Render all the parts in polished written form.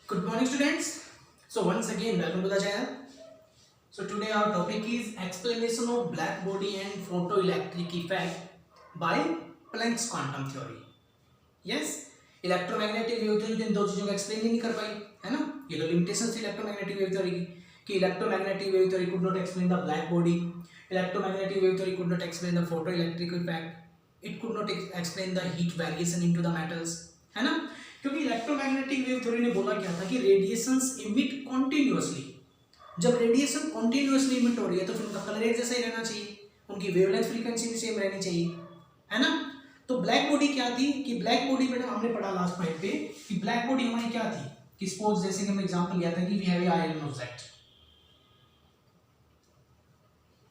Good morning, students. So once again, welcome to the channel. So today our topic is explanation of black body and photoelectric effect by Planck's quantum theory. Yes, electromagnetic wave theory इन दो चीजों को explain ही नहीं कर पाई, है ना. ये तो लिमिटेशन थी इलेक्ट्रोमैग्नेटिक वेव थ्योरी की कि electromagnetic wave theory could not explain the black body, electromagnetic wave theory could not explain the photoelectric effect, it could not explain the heat variation into the metals, है ना. क्योंकि electromagnetic wave theory ने बोला क्या था कि radiations emit continuously. जब radiation continuously emit हो रही है तो फिर उनका कलर एक जैसा ही रहना चाहिए, उनकी वेवलेंथ फ्रीक्वेंसी भी सेम रहनी चाहिए, है ना. तो ब्लैक बॉडी क्या थी कि ब्लैक बॉडी मैडम हमने पढ़ा लास्ट पॉइंट पे कि ब्लैक बॉडी हमारी क्या थी कि सपोज जैसे कि हमने एग्जांपल लिया था कि we have a iron object,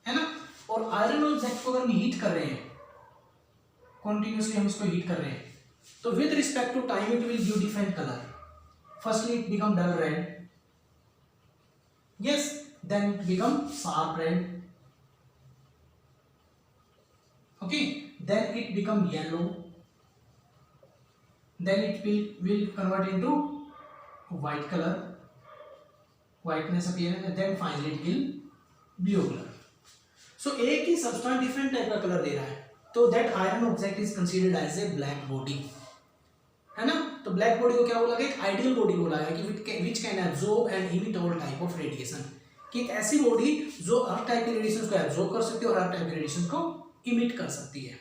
है ना. और आयरन ऑब्जेक्ट को अगर हम हीट कर रहे हैं कॉन्टिन्यूअसली, हम इसको हीट कर रहे हैं तो with respect to time it will give different colour. Firstly it become dull red, yes, then it become sharp red, okay, then it become yellow, then it will convert into white color, whiteness appear, and then finally it will blue color. So एक ही substance different type का colour दे रहा है तो that iron object is considered as a black body, है ना. तो ब्लैक बॉडी को क्या बोला गया, एक आइडियल बॉडी बोला गया कि which can absorb and emit all type of radiation, कि एक ऐसी बॉडी जो हर टाइप के रेडिएशन को एब्जॉर्ब कर सकती है और हर टाइप के रेडिएशन को इमिट कर सकती है.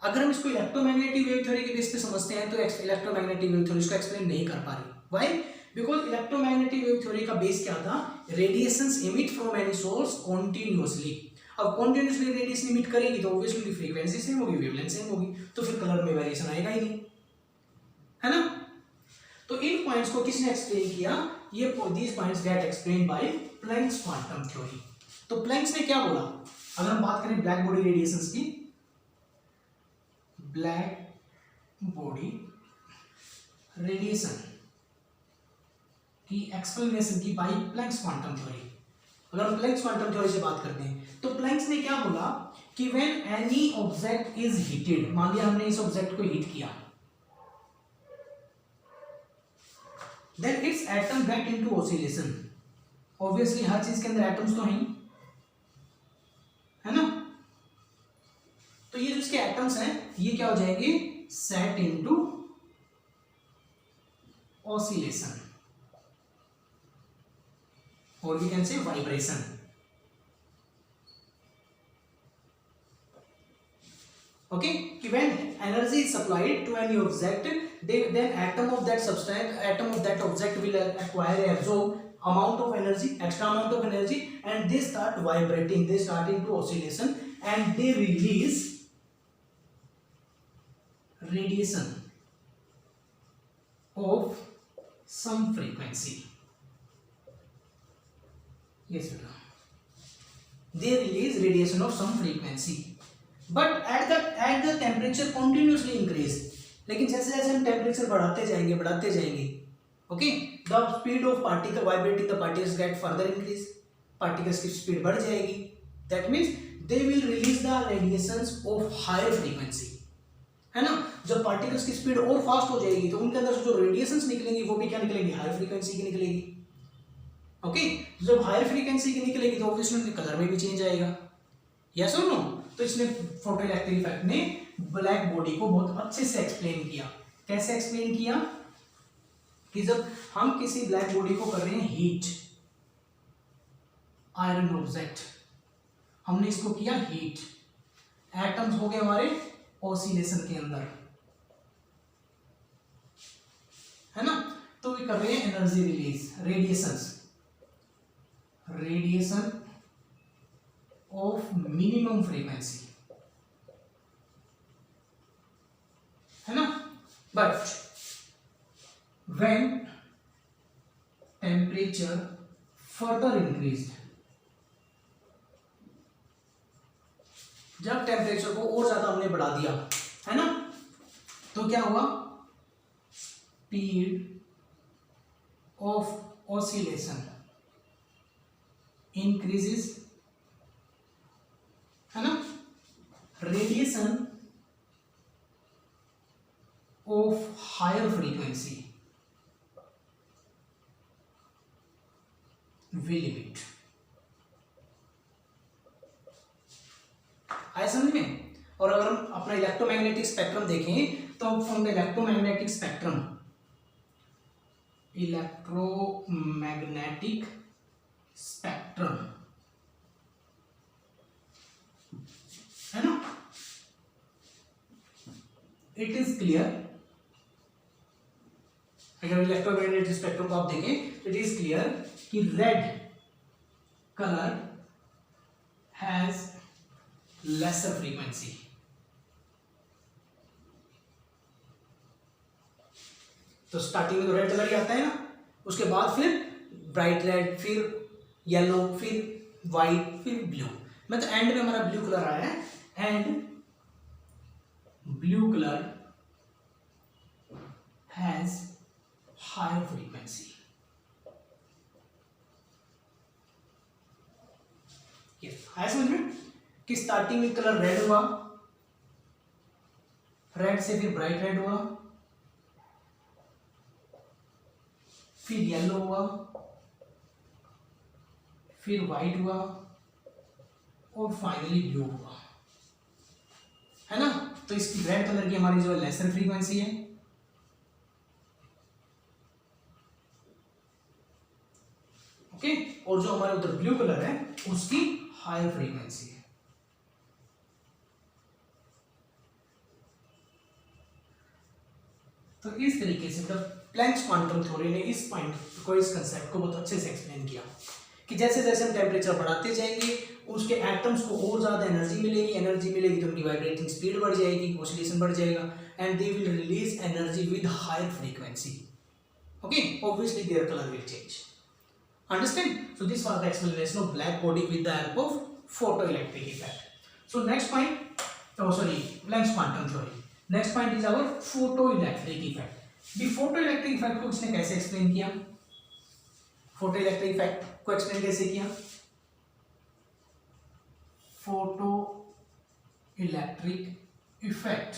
अगर हम इसको इलेक्ट्रोमैग्नेटिक वेव थ्योरी के बेस पे समझते हैं तो इलेक्ट्रोमैग्नेटिक वेव थ्योरी इसको एक्सप्लेन नहीं कर पा रही. Why? Because electromagnetic wave theory का बेस क्या था, radiations emit from any source continuously. अब कॉन्टिन्यूअसली रेडिएशन इमिट करेगी तो ऑब्वियसली फ्रीक्वेंसी सेम होगी, वेवलेंथ सेम होगी, तो फिर कलर में वेरिएशन आएगा ही नहीं, है ना. तो इन पॉइंट्स को किसने एक्सप्लेन किया, ये these points get explain by Planck's quantum theory. तो प्लैंक्स ने क्या बोला, अगर हम बात करें ब्लैक बॉडी रेडिएशंस की, ब्लैक बॉडी रेडिएशन की एक्सप्लेनेशन की बाय प्लैंक्स क्वांटम थ्योरी. अगर हम प्लैंक्स क्वांटम थ्योरी से बात करते हैं तो प्लैंक्स ने क्या बोला कि when any object is heated, मान लिया हमने इस ऑब्जेक्ट को हीट किया, then its atom get into oscillation. Obviously हर चीज के अंदर एटम्स तो हैं, है ना. तो ये जो इसके एटम्स हैं ये क्या हो जाएंगे, सेट इनटू ऑसिलेशन, और we can say vibration. Okay, कि when energy is supplied to any object, then atom of that substance, atom of that object will acquire, absorb amount of energy, extra amount of energy, and they start vibrating, they start into oscillation, and they release radiation of some frequency. Yes beta, they release radiation of some frequency, but at the temperature continuously increase. लेकिन जैसे जैसे हम temperature बढ़ाते जाएंगे, okay, the speed of particle vibrating the particles get further increase, particles की speed बढ़ जाएगी. That means they will release the radiations of higher frequency, है ना. जब पार्टिकल्स की स्पीड और फास्ट हो जाएगी तो उनके अंदर से जो रेडिएशंस निकलेंगी वो भी क्या निकलेंगी, हायर फ्रीक्वेंसी की निकलेगी. ओके, जब हायर फ्रीक्वेंसी की निकलेगी तो ऑब्वियसली उनके कलर में भी चेंज आएगा. यस और नो. तो इसने फोटोइलेक्ट्रिक इफेक्ट ने ब्लैक बॉडी को बहुत अच्छे से एक्सप्लेन किया. कैसे एक्सप्लेन किया कि जब हम किसी ब्लैक बॉडी को कर रहे हैं हीट, आयरन ऑब्जेक्ट, हमने इसको किया हीट, एटम्स हो गए हमारे ऑसिलेशन के अंदर, है ना. तो वे कर रहे हैं energy release, radiation of minimum frequency, है ना. But when temperature further increased, जब टेम्परेचर को और ज्यादा हमने बढ़ा दिया, है ना, तो क्या हुआ, स्पीड ऑफ ऑसिलेशन इंक्रीजेस, है ना. Radiation of higher frequency will emit. आया समझ में? और अगर हम अपना इलेक्ट्रोमैग्नेटिक स्पेक्ट्रम देखें तो from the electromagnetic spectrum, electromagnetic spectrum है ना, इट इज क्लियर। अगर इलेक्ट्रोमैग्नेटिक स्पेक्ट्रम को आप देखें तो इट इज क्लियर कि red colour has lesser frequency. तो स्टार्टिंग में तो रेड कलर ही आता है ना, उसके बाद फिर ब्राइट रेड, फिर येलो, फिर वाइट, फिर ब्लू। मैं तो एंड में हमारा ब्लू कलर आया है, and blue colour has higher frequency. आया समझ में कि स्टार्टिंग में कलर रेड हुआ, रेड से फिर ब्राइट रेड हुआ, फिर येलो हुआ, फिर व्हाइट हुआ, और फाइनली ब्लू हुआ, है ना। तो इसकी रेड कलर की हमारी जो लेसर फ्रीक्वेंसी है, ओके, और जो हमारे उधर ब्लू कलर है उसकी हायर फ्रीक्वेंसी है। तो इस तरीके से द प्लैंक्स क्वांटम थ्योरी ने इस पॉइंट को, इस कंसेप्ट को बहुत अच्छे से एक्सप्लेन किया कि जैसे जैसे हम टेम्परेचर बढ़ाते जाएंगे उसके एटम्स को और ज़्यादा एनर्जी मिलेगी, एनर्जी मिलेगी तो उनकी वाइब्रेटिंग स्पीड बढ़ जाएगी, ऑसिलेशन बढ़ जाएगा, and they will release energy with higher frequency. Okay, obviously their colour will change. Understand? So this was the explanation of black body with the help of photoelectric effect. So next point, Planck's quantum theory. Next point is our photoelectric effect. The photoelectric effect को इसने कैसे explain किया? Photoelectric effect को explain कैसे किया? Photoelectric effect.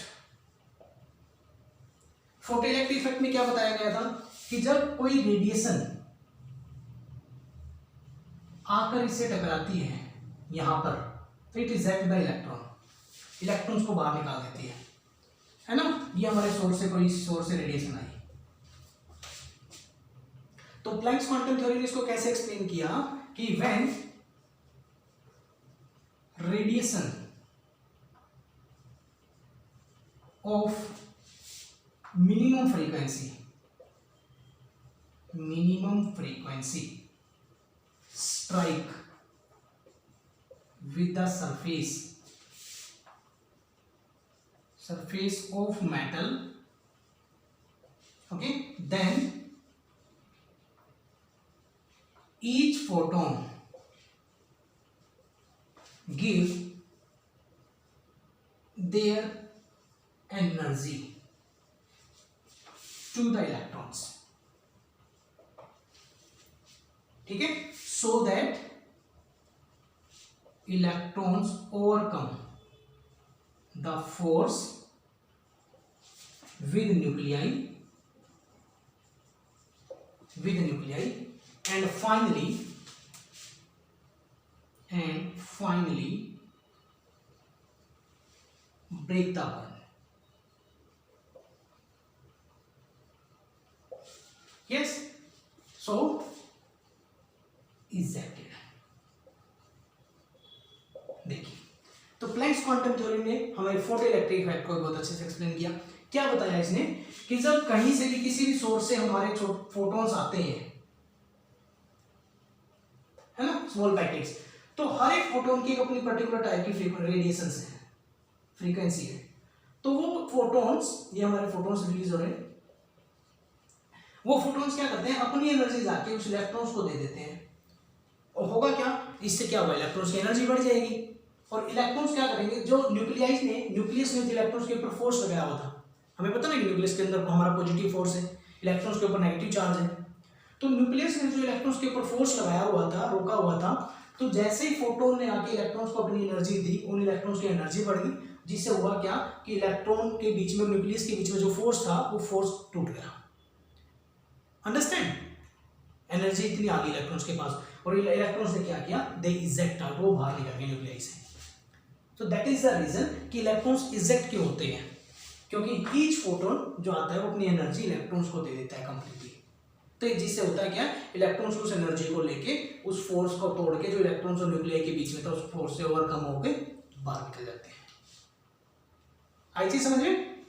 Photoelectric effect में क्या बताया गया था कि जब कोई रेडिएशन आकर इससे टकराती है यहां पर, तो it eject the electron, electrons को बाहर निकाल देती है ना। ये हमारे सोर्स से, कोई सोर्स से रेडिएशन आई, तो प्लैंक्स क्वांटम थ्योरी ने इसको कैसे एक्सप्लेन किया कि when radiation of minimum frequency strike with the surface of metal, okay, then each photon give their energy to the electrons, ठीक है, so that electrons overcome the force with nuclei and finally break the bond. Yes, so ejected. देखिए, तो planks quantum theory ने हमारे photoelectric effect को बहुत अच्छे से एक्सप्लेन किया। क्या बताया इसने कि जब कहीं से भी किसी भी सोर्स से हमारे फोटॉन्स आते हैं, है ना, स्मॉल पैकेट्स, तो हर एक फोटोन की एक अपनी पर्टिकुलर टाइप की रेडिएशन है, फ्रीक्वेंसी है। तो वो फोटॉन्स, ये हमारे फोटॉन्स रिलीज हो रहे हैं, वो फोटॉन्स क्या करते हैं, अपनी एनर्जी जाके उस इलेक्ट्रॉन्स को दे देते हैं, और होगा क्या, इससे क्या होगा, इलेक्ट्रॉन्स की एनर्जी बढ़ जाएगी, और इलेक्ट्रॉन्स क्या करेंगे, जो न्यूक्लियस ने इलेक्ट्रॉन्स के ऊपर फोर्स लगाया हुआ था, हमें पता नहीं कि न्यूक्लियस के अंदर हमारा पॉजिटिव फोर्स है, इलेक्ट्रॉन्स के ऊपर नेगेटिव चार्ज है, तो न्यूक्लियस ने जो इलेक्ट्रॉन्स के ऊपर फोर्स लगाया हुआ था, रोका हुआ था, तो जैसे ही फोटोन ने आके इलेक्ट्रॉन्स को अपनी एनर्जी दी, उन इलेक्ट्रॉन्स की एनर्जी बढ़ गई, जिससे हुआ क्या कि इलेक्ट्रॉन के बीच में, न्यूक्लियस के बीच में जो फोर्स था वो फोर्स टूट गया। अंडरस्टैंड? एनर्जी इतनी आ गई इलेक्ट्रॉन्स के पास, और इलेक्ट्रॉन्स ने क्या किया, दे इजेक्ट आउट, वो बाहर निकल गए न्यूक्लियस से। तो दैट इज द रीजन कि इलेक्ट्रॉन्स इजेक्ट क्यों होते हैं, क्योंकि ईच फोटोन जो आता है वो अपनी एनर्जी इलेक्ट्रॉन्स को दे देता है कंप्लीटली। तो जिससे होता है क्या, इलेक्ट्रॉन्स उस एनर्जी को लेके उस फोर्स को तोड़ के जो इलेक्ट्रॉन्स और न्यूक्लियस के बीच में था उस फोर्स से ओवरकम होके बाहर निकल जाते हैं। आई चीज समझ में?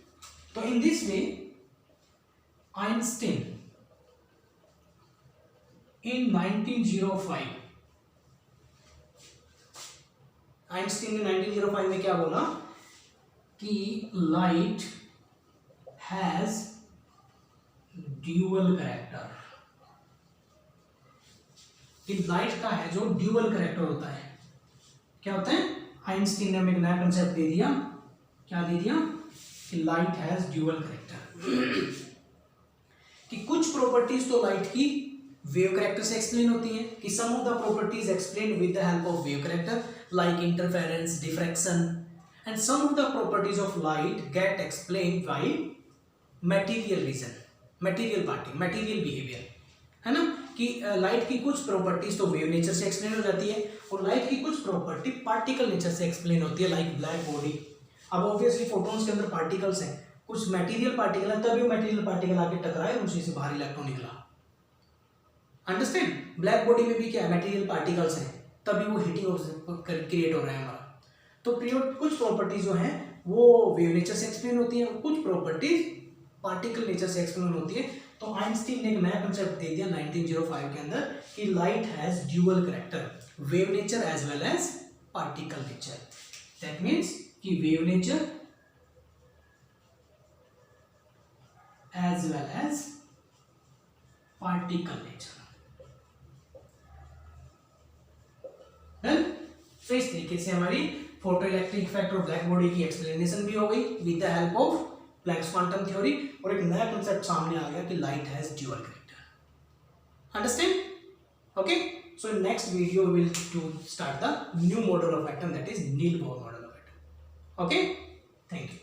तो in this way Einstein in 1905 Einstein ने 1905 में क्या बोला कि लाइट हैज ड्यूअल कैरेक्टर, कि लाइट का है जो ड्यूअल कैरेक्टर होता है। क्या होता है? आइंस्टीन ने हमें एक नया कंसेप्ट दे दिया, क्या दे दिया कि लाइट हैज ड्यूअल कैरेक्टर, कि कुछ प्रॉपर्टीज तो लाइट की वेव करेक्टर से एक्सप्लेन होती है, कि some of the properties explained with the help of wave character like interference, diffraction, and some of the properties of light get explained by material reason, material party, material behaviour, है ना, कि light की कुछ properties तो wave nature से explain हो जाती है और लाइट की कुछ प्रॉपर्टी पार्टिकल नेचर से एक्सप्लेन होती है, लाइक ब्लैक बॉडी। अब ऑब्वियसली फोटॉन्स के अंदर पार्टिकल्स हैं, कुछ मटेरियल पार्टिकल है, तभी वो मटेरियल पार्टिकल आके टकराए और उसी से बाहर इलेक्ट्रॉन निकला। अंडरस्टैंड? ब्लैक बॉडी में भी क्या है, मटेरियल पार्टिकल्स हैं, तभी वो हीटिंग क्रिएट हो रहा है हमारा। तो कुछ प्रॉपर्टीज जो हैं वो वेव नेचर से एक्सप्लेन होती है और कुछ प्रॉपर्टीज पार्टिकल नेचर से एक्सप्लेन होती है। तो आइंस्टीन ने एक नया कंसेप्ट दे दिया 1905 के अंदर कि light has dual character, wave nature as well as particle nature. That means कि wave nature as well as particle nature. तो इस तरीके से हमारी फोटो इलेक्ट्रिक इफेक्ट और ब्लैक बॉडी की एक्सप्लेनेशन भी हो गई with the help of Planck's quantum theory, और एक नया कंसेप्ट सामने आ गया कि light has dual character. Understand? Okay, so in next video we will to start the new model of atom, that is Niels Bohr model of atom. Okay, thank you.